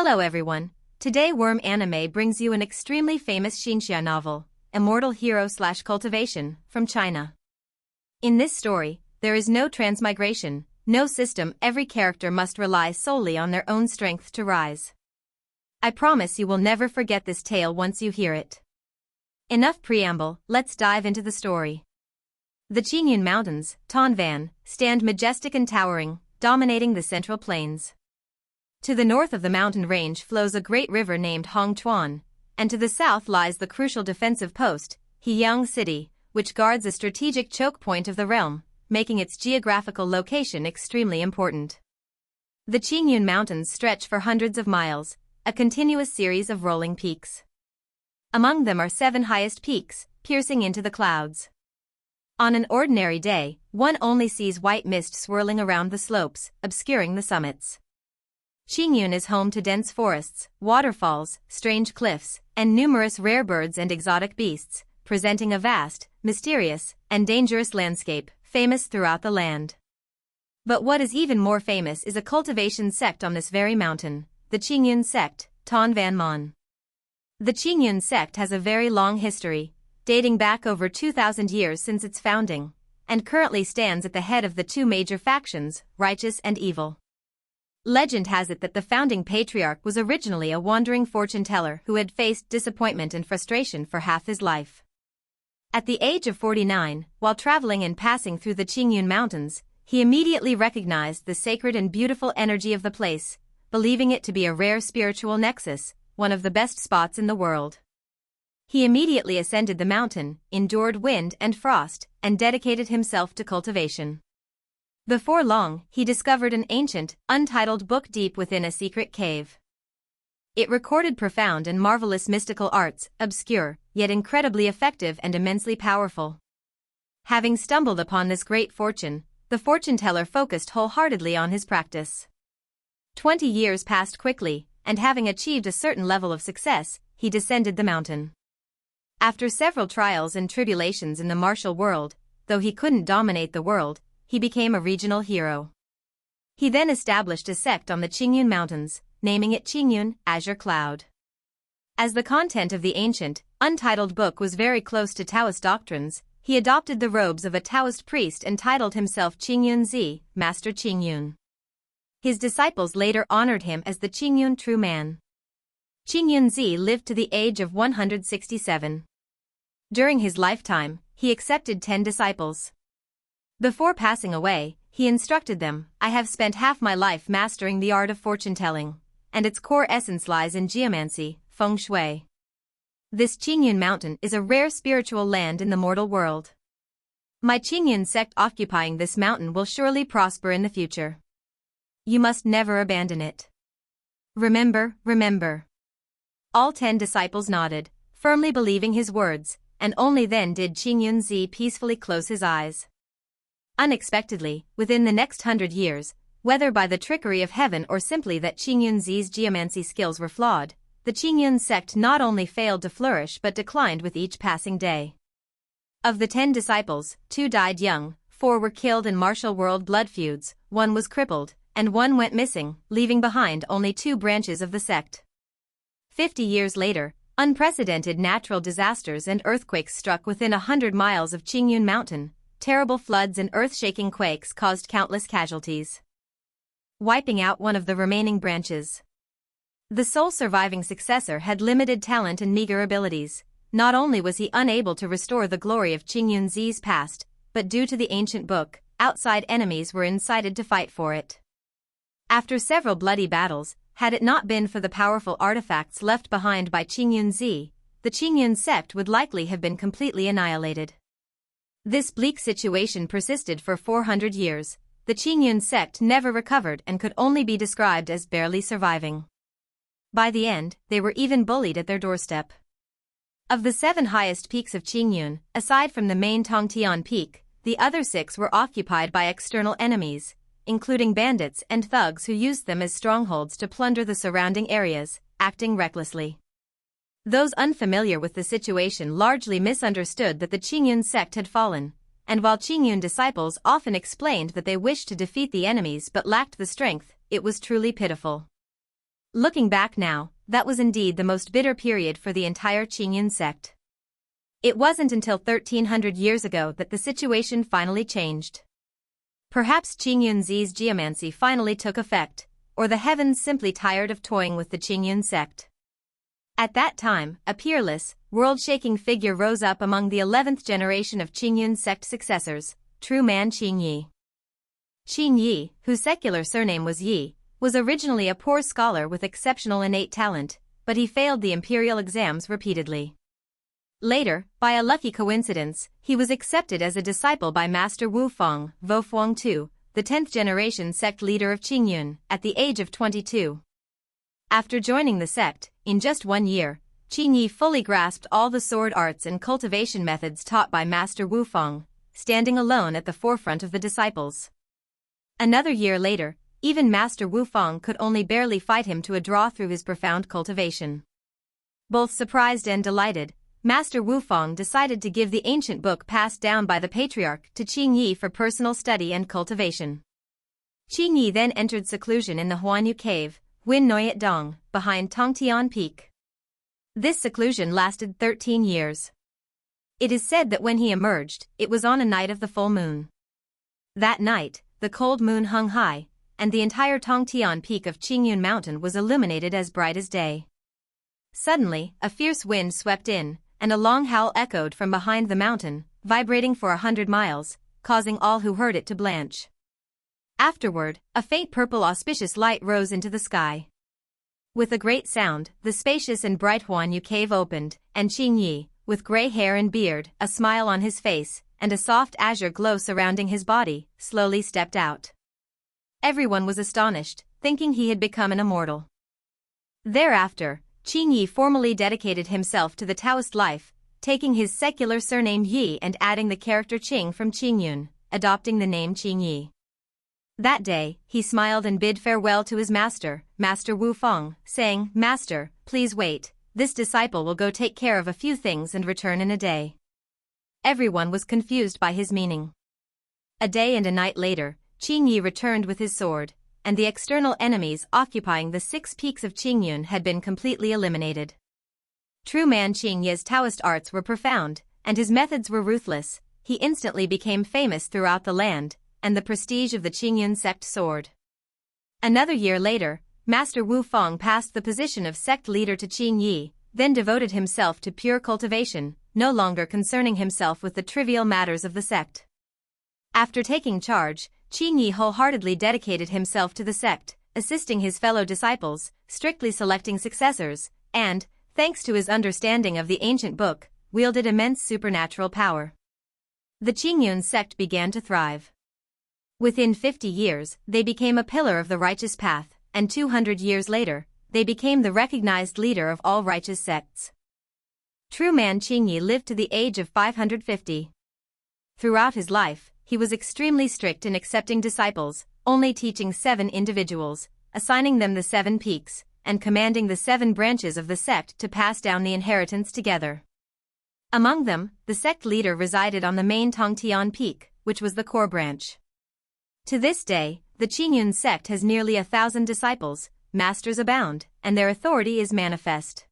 Hello everyone, today Worm Anime brings you an extremely famous xianxia novel, Immortal Hero/Cultivation, from China. In this story, there is no transmigration, no system, every character must rely solely on their own strength to rise. I promise you will never forget this tale once you hear it. Enough preamble, let's dive into the story. The Qingyun Mountains, Tanvan, stand majestic and towering, dominating the central plains. To the north of the mountain range flows a great river named Hongchuan, and to the south lies the crucial defensive post, Qingyun City, which guards a strategic choke point of the realm, making its geographical location extremely important. The Qingyun Mountains stretch for hundreds of miles, a continuous series of rolling peaks. Among them are 7 highest peaks, piercing into the clouds. On an ordinary day, one only sees white mist swirling around the slopes, obscuring the summits. Qingyun is home to dense forests, waterfalls, strange cliffs, and numerous rare birds and exotic beasts, presenting a vast, mysterious, and dangerous landscape, famous throughout the land. But what is even more famous is a cultivation sect on this very mountain, the Qingyun Sect, Tanvan Mon. The Qingyun Sect has a very long history, dating back over 2,000 years since its founding, and currently stands at the head of the 2 major factions, righteous and evil. Legend has it that the founding patriarch was originally a wandering fortune-teller who had faced disappointment and frustration for half his life. At the age of 49, while traveling and passing through the Qingyun Mountains, he immediately recognized the sacred and beautiful energy of the place, believing it to be a rare spiritual nexus, one of the best spots in the world. He immediately ascended the mountain, endured wind and frost, and dedicated himself to cultivation. Before long, he discovered an ancient, untitled book deep within a secret cave. It recorded profound and marvelous mystical arts, obscure, yet incredibly effective and immensely powerful. Having stumbled upon this great fortune, the fortune-teller focused wholeheartedly on his practice. 20 years passed quickly, and having achieved a certain level of success, he descended the mountain. After several trials and tribulations in the martial world, though he couldn't dominate the world, he became a regional hero. He then established a sect on the Qingyun Mountains, naming it Qingyun, Azure Cloud. As the content of the ancient, untitled book was very close to Taoist doctrines, he adopted the robes of a Taoist priest and titled himself Qingyun Zi, Master Qingyun. His disciples later honored him as the Qingyun True Man. Qingyun Zi lived to the age of 167. During his lifetime, he accepted 10 disciples. Before passing away, he instructed them, "I have spent half my life mastering the art of fortune-telling, and its core essence lies in geomancy, feng shui. This Qingyun Mountain is a rare spiritual land in the mortal world. My Qingyun sect occupying this mountain will surely prosper in the future. You must never abandon it. Remember, remember." All 10 disciples nodded, firmly believing his words, and only then did Qingyun Zi peacefully close his eyes. Unexpectedly, within the next 100 years, whether by the trickery of heaven or simply that Qingyun Zi's geomancy skills were flawed, the Qingyun sect not only failed to flourish but declined with each passing day. Of the 10 disciples, 2 died young, 4 were killed in martial world blood feuds, 1 was crippled, and 1 went missing, leaving behind only 2 branches of the sect. 50 years later, unprecedented natural disasters and earthquakes struck within 100 miles of Qingyun Mountain. Terrible floods and earth-shaking quakes caused countless casualties, wiping out one of the remaining branches. The sole surviving successor had limited talent and meager abilities. Not only was he unable to restore the glory of Qingyun Zi's past, but due to the ancient book, outside enemies were incited to fight for it. After several bloody battles, had it not been for the powerful artifacts left behind by Qingyun Zi, the Qingyun sect would likely have been completely annihilated. This bleak situation persisted for 400 years. The Qingyun sect never recovered and could only be described as barely surviving. By the end, they were even bullied at their doorstep. Of the 7 highest peaks of Qingyun, aside from the main Tongtian peak, the other 6 were occupied by external enemies, including bandits and thugs who used them as strongholds to plunder the surrounding areas, acting recklessly. Those unfamiliar with the situation largely misunderstood that the Qingyun sect had fallen, and while Qingyun disciples often explained that they wished to defeat the enemies but lacked the strength, it was truly pitiful. Looking back now, that was indeed the most bitter period for the entire Qingyun sect. It wasn't until 1300 years ago that the situation finally changed. Perhaps Qingyun's geomancy finally took effect, or the heavens simply tired of toying with the Qingyun sect. At that time, a peerless, world-shaking figure rose up among the 11th generation of Qingyun sect successors, true man Qingyi. Qingyi, whose secular surname was Yi, was originally a poor scholar with exceptional innate talent, but he failed the imperial exams repeatedly. Later, by a lucky coincidence, he was accepted as a disciple by Master Wu Feng, Vo Fuang II, the 10th generation sect leader of Qingyun, at the age of 22. After joining the sect, in just 1 year, Qingyi fully grasped all the sword arts and cultivation methods taught by Master Wu Feng, standing alone at the forefront of the disciples. Another year later, even Master Wu Feng could only barely fight him to a draw through his profound cultivation. Both surprised and delighted, Master Wu Feng decided to give the ancient book passed down by the patriarch to Qingyi for personal study and cultivation. Qingyi then entered seclusion in the Huanyu cave, Win Noyat Dong, behind Tongtian Peak. This seclusion lasted 13 years. It is said that when he emerged, it was on a night of the full moon. That night, the cold moon hung high, and the entire Tongtian Peak of Qingyun Mountain was illuminated as bright as day. Suddenly, a fierce wind swept in, and a long howl echoed from behind the mountain, vibrating for 100 miles, causing all who heard it to blanch. Afterward, a faint purple auspicious light rose into the sky. With a great sound, the spacious and bright Huanyu cave opened, and Qingyi, with gray hair and beard, a smile on his face, and a soft azure glow surrounding his body, slowly stepped out. Everyone was astonished, thinking he had become an immortal. Thereafter, Qingyi formally dedicated himself to the Taoist life, taking his secular surname Yi and adding the character Qing from Qingyun, adopting the name Qingyi. That day, he smiled and bid farewell to his master, Master Wu Feng, saying, "Master, please wait, this disciple will go take care of a few things and return in a day." Everyone was confused by his meaning. A day and a night later, Qingyi returned with his sword, and the external enemies occupying the 6 peaks of Qingyun had been completely eliminated. True man Qingyi's Taoist arts were profound, and his methods were ruthless. He instantly became famous throughout the land, and the prestige of the Qingyun sect soared. Another year later, Master Wu Feng passed the position of sect leader to Qingyi, then devoted himself to pure cultivation, no longer concerning himself with the trivial matters of the sect. After taking charge, Qingyi wholeheartedly dedicated himself to the sect, assisting his fellow disciples, strictly selecting successors, and, thanks to his understanding of the ancient book, wielded immense supernatural power. The Qingyun sect began to thrive. Within 50 years, they became a pillar of the righteous path, and 200 years later, they became the recognized leader of all righteous sects. True man Qingyi lived to the age of 550. Throughout his life, he was extremely strict in accepting disciples, only teaching 7 individuals, assigning them the 7 peaks, and commanding the 7 branches of the sect to pass down the inheritance together. Among them, the sect leader resided on the main Tongtian Peak, which was the core branch. To this day, the Qingyun sect has nearly 1,000 disciples, masters abound, and their authority is manifest.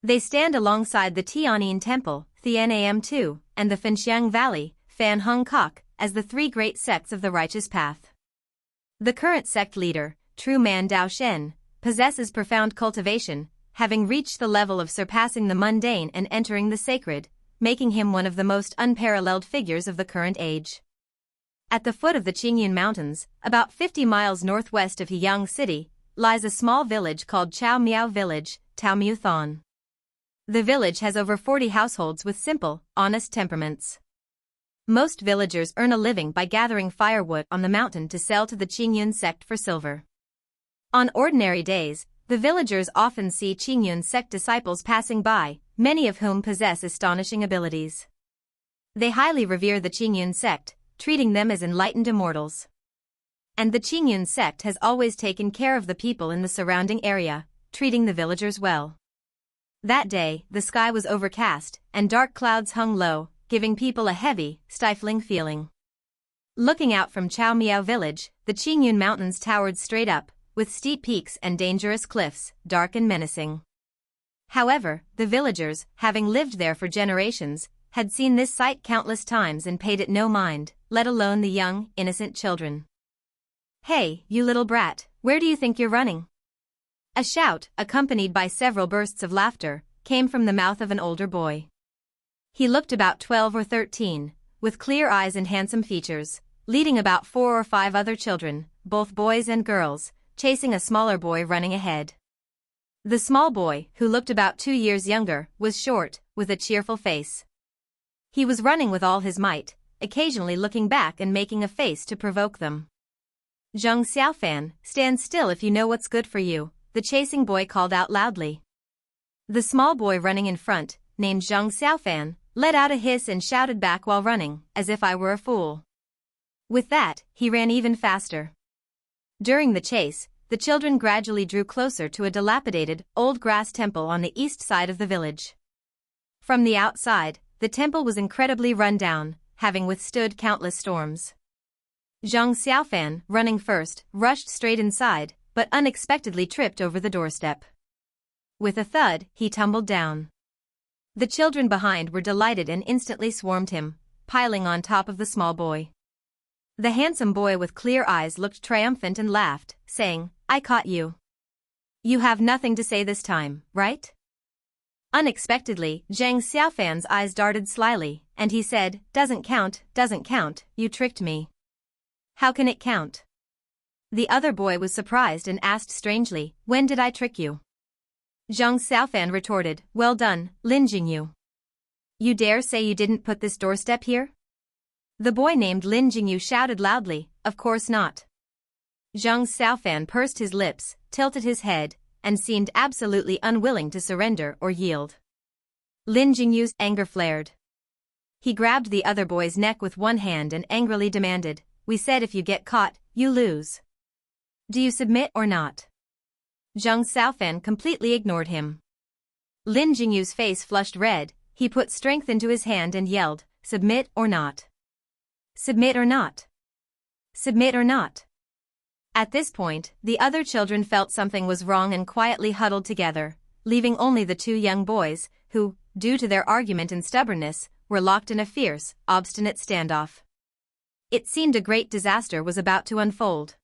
They stand alongside the Tian'an Temple, Thian'am-2, and the Fenxiang Valley, Fan Hung Kok, as the 3 great sects of the righteous path. The current sect leader, true man Dao Shen, possesses profound cultivation, having reached the level of surpassing the mundane and entering the sacred, making him one of the most unparalleled figures of the current age. At the foot of the Qingyun Mountains, about 50 miles northwest of Heyang City, lies a small village called Chao Miao Village, Tao Miu Thon. The village has over 40 households with simple, honest temperaments. Most villagers earn a living by gathering firewood on the mountain to sell to the Qingyun sect for silver. On ordinary days, the villagers often see Qingyun sect disciples passing by, many of whom possess astonishing abilities. They highly revere the Qingyun sect, treating them as enlightened immortals. And the Qingyun sect has always taken care of the people in the surrounding area, treating the villagers well. That day, the sky was overcast, and dark clouds hung low, giving people a heavy, stifling feeling. Looking out from Chao Miao village, the Qingyun Mountains towered straight up, with steep peaks and dangerous cliffs, dark and menacing. However, the villagers, having lived there for generations, had seen this sight countless times and paid it no mind, let alone the young, innocent children. "Hey, you little brat, where do you think you're running?" A shout, accompanied by several bursts of laughter, came from the mouth of an older boy. He looked about 12 or 13, with clear eyes and handsome features, leading about 4 or 5 other children, both boys and girls, chasing a smaller boy running ahead. The small boy, who looked about 2 years younger, was short, with a cheerful face. He was running with all his might, occasionally looking back and making a face to provoke them. "Zhang Xiaofan, stand still if you know what's good for you," the chasing boy called out loudly. The small boy running in front, named Zhang Xiaofan, let out a hiss and shouted back while running, "As if I were a fool." With that, he ran even faster. During the chase, the children gradually drew closer to a dilapidated, old grass temple on the east side of the village. From the outside, the temple was incredibly run down, having withstood countless storms. Zhang Xiaofan, running first, rushed straight inside, but unexpectedly tripped over the doorstep. With a thud, he tumbled down. The children behind were delighted and instantly swarmed him, piling on top of the small boy. The handsome boy with clear eyes looked triumphant and laughed, saying, "I caught you. You have nothing to say this time, right?" Unexpectedly, Zhang Xiaofan's eyes darted slyly, and he said, doesn't count, you tricked me." "How can it count?" The other boy was surprised and asked strangely, "When did I trick you?" Zhang Xiaofan retorted, "Well done, Lin Jingyu. You dare say you didn't put this doorstep here?" The boy named Lin Jingyu shouted loudly, "Of course not." Zhang Xiaofan pursed his lips, tilted his head, and seemed absolutely unwilling to surrender or yield. Lin Jingyu's anger flared. He grabbed the other boy's neck with one hand and angrily demanded, "We said if you get caught, you lose. Do you submit or not?" Zhang Xiaofan completely ignored him. Lin Jingyu's face flushed red, he put strength into his hand and yelled, "Submit or not? Submit or not? Submit or not?" At this point, the other children felt something was wrong and quietly huddled together, leaving only the 2 young boys, who, due to their argument and stubbornness, were locked in a fierce, obstinate standoff. It seemed a great disaster was about to unfold.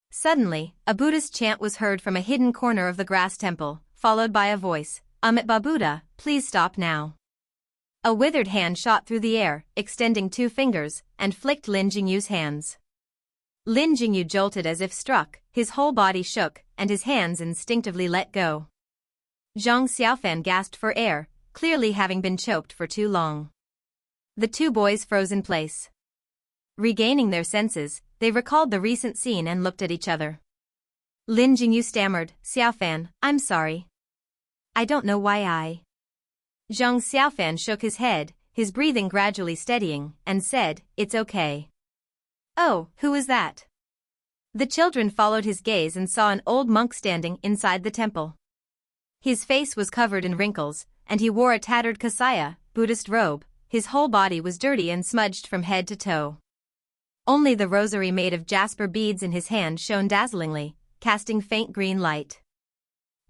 Suddenly, a Buddhist chant was heard from a hidden corner of the grass temple, followed by a voice, "Amitabha Buddha, please stop now." A withered hand shot through the air, extending 2 fingers, and flicked Lin Jingyu's hands. Lin Jingyu jolted as if struck, his whole body shook, and his hands instinctively let go. Zhang Xiaofan gasped for air, clearly having been choked for too long. The 2 boys froze in place. Regaining their senses, they recalled the recent scene and looked at each other. Lin Jingyu stammered, "Xiaofan, I'm sorry. I don't know why I..." Zhang Xiaofan shook his head, his breathing gradually steadying, and said, "It's okay." "Oh, who is that?" The children followed his gaze and saw an old monk standing inside the temple. His face was covered in wrinkles, and he wore a tattered kasaya, Buddhist robe. His whole body was dirty and smudged from head to toe. Only the rosary made of jasper beads in his hand shone dazzlingly, casting faint green light.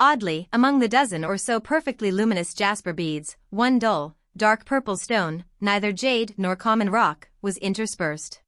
Oddly, among the dozen or so perfectly luminous jasper beads, one dull, dark purple stone, neither jade nor common rock, was interspersed.